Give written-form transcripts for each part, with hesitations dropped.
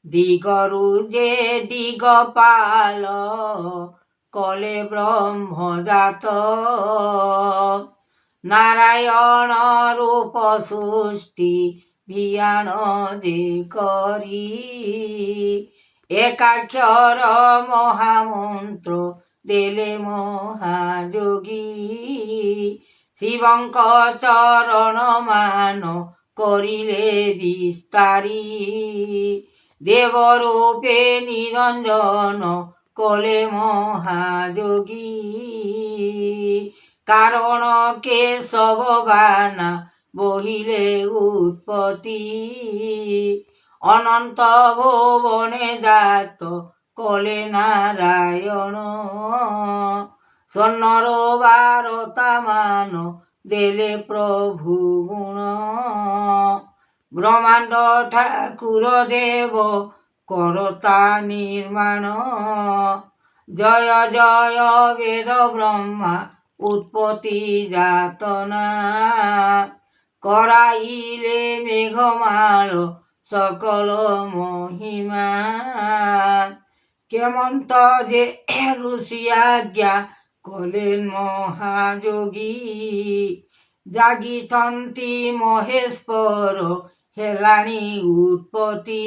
দিগরু যে দিগপাল কলে ব্রহ্মজাত নারায়ণ রূপ সৃষ্টি ভিয়ান যে করি একাক্ষর মহামন্ত্র দেলে মহাযোগী শিবঙ্ক চরণ মান করিলে বিস্তারী দেবরূপে নিরঞ্জন কলে মহাযোগী কারণ কেশব বানা বহিলে উৎপত্তি অনন্ত ভুবনে জাত কলে নারায়ণ স্বর্ণর বারতা মান দেলে প্রভু গুণ ব্রহ্মাণ্ড ঠাকুর দেব করতা নির্মাণ জয় জয় বেদ ব্রহ্মা উৎপত্তি যাতনা করাইলে মেঘমাল সকল মহিমা কেমন্ত যে ঋষি আজ্ঞা কলেন মহাযোগী জাগিছন্তি মহেশ্বর হেলানি উৎপত্তি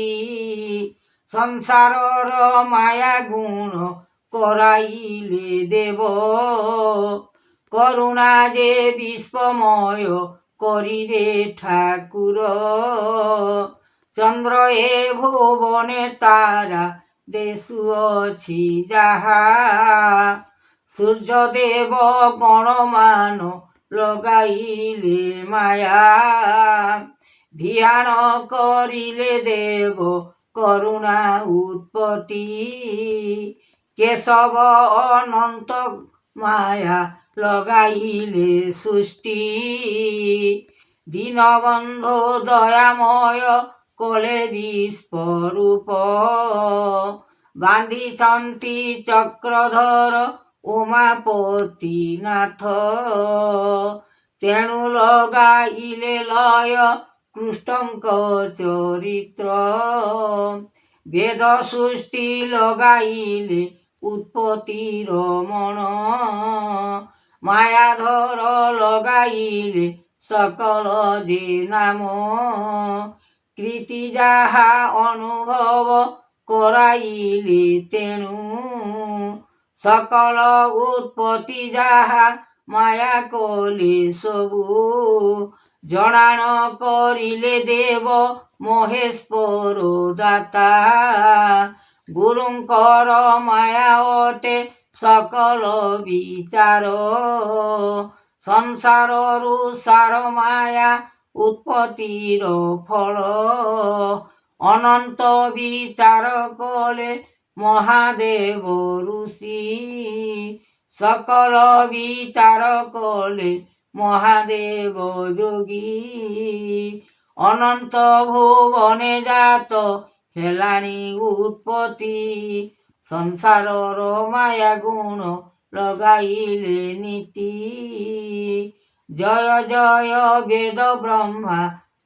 সংসারর মায়া গুণ করাইলে দেব করুণা যে বিশ্বময় করিবে ঠাকুর চন্দ্র এ ভুবনে তারা দেশু অছি যাহা সূর্যদেব গণমান লগাইলে মায়া ধ্যান করিলে দেব করুণা উৎপত্তি কেশব অনন্ত মায়া লগাইলে সৃষ্টি দীনবন্ধু দয়াময় কলে বিশ্বরূপ বান্ধিছন্তি চক্রধর উমাপতি নাথ তেণু লগাইলে লয় কৃষ্ণଙ୍କ চরিত্র বেদ সৃষ্টি লগাইলে উৎপত্তির মন মায়াধর লগাইলে সকল যে নাম কৃতি যাহা অনুভব করাইলে তেণু সকল উৎপত্তি যাহা মায়া কলে সবু জনান করিলে দেব মহেশ্বর দাতা গুরুঙ্কর মায়া অটে সকল বিচার সংসাররু সার মায়া উৎপত্তির ফল অনন্ত বিচার কলে মহাদেব ঋষি সকল বিচার কলে মহাদেব যোগী অনন্ত ভুবনে জাত হেলানি উৎপত্তি সংসারর মায়া গুণ লগাইলে নীতি জয় জয় বেদ ব্রহ্মা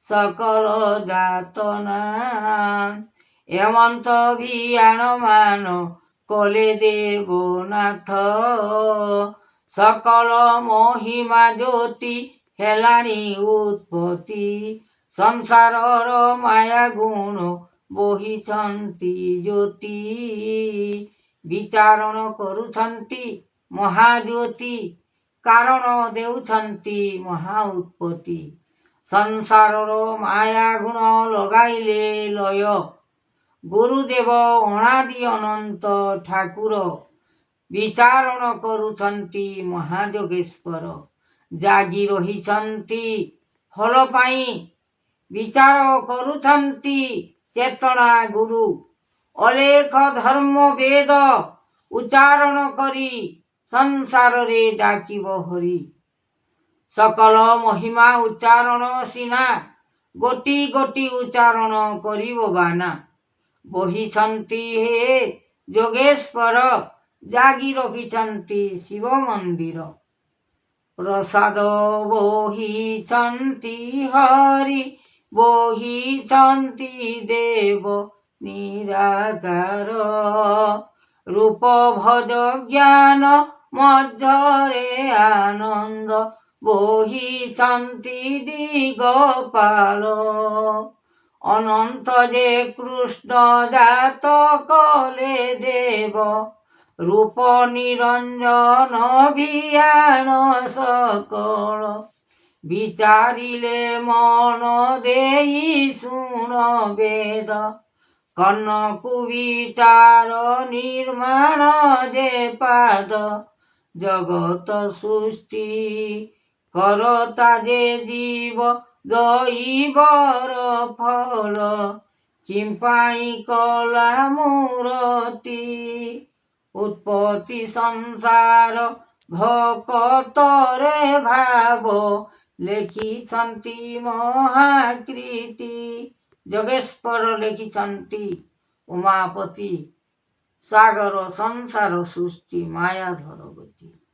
সকল যাতনা এমন্ত ভিয়ান মান কলে দেবনাথ সকল মহিমা জ্যোতি হেলানি উৎপত্তি সংসারর মায়া গুণ বহিছন্তি জ্যোতি ବିଚାରଣ କରୁଛନ୍ତି ମହାଜ୍ୟୋତି କାରଣ ଦେଉଛନ୍ତି ମହା ଉତ୍ପତ୍ତି ସଂସାରର ମାୟା ଗୁଣ ଲଗାଇଲେ ଲୟ ଗୁରୁଦେବ ଅଣାଦି ଅନନ୍ତ ଠାକୁର ବିଚାରଣ କରୁଛନ୍ତି ମହାଯୋଗେଶ୍ୱର ଜାଗି ରହିଛନ୍ତି ଫଳ ପାଇଁ ବିଚାର କରୁଛନ୍ତି ଚେତନା ଗୁରୁ ଅଲେଖ ଧର୍ମ ବେଦ ଉଚ୍ଚାରଣ କରି ସଂସାରରେ ଡାକିବ ହରି ସକଳ ମହିମା ଉଚ୍ଚାରଣ ସିନା ଗୋଟି ଗୋଟି ଉଚ୍ଚାରଣ କରିବ ବାନା ବହିଛନ୍ତି ହେ ଯୋଗେଶ୍ୱର ଜାଗି ରଖିଛନ୍ତି ଶିବ ମନ୍ଦିର ପ୍ରସାଦ ବୋହିଛନ୍ତି ହରି ବୋହିଛନ୍ତି ଦେବ ନିରାକାର। ରୂପ ଭଜ ଜ୍ଞାନ ମଧ୍ୟରେ ଆନନ୍ଦ ବୋହିଛନ୍ତି ଦିଗପାଳ। ଅନନ୍ତ ଯେ କୃଷ୍ଣ ଜାତ କଲେ ଦେବ, ରୂପ ନିରଞ୍ଜନ ଭିଆଣ ସକଳ। ବିଚାରିଲେ ମନ ଦେଇ ଶୁଣ ବେଦ, କର୍ଣ୍ଣକୁ ବିଚାର ନିର୍ମାଣ ଯେ ପାଦ। ଜଗତ ସୃଷ୍ଟି କରତା ଯେ ଜୀବ, ଦଇବର ଫଳ ଚିମ୍ପାଇ କଲା ମୂରତି। ଉତ୍ପତ୍ତି ସଂସାର ଭକତରେ ଭାବ, ଲେଖିଛନ୍ତି ମହାକୀର୍ତ୍ତି। ଯୋଗେଶ୍ୱର ଲେଖିଛନ୍ତି ଉମାପତି, ସାଗର ସଂସାର ସୃଷ୍ଟି ମାୟାଧର ଗତି।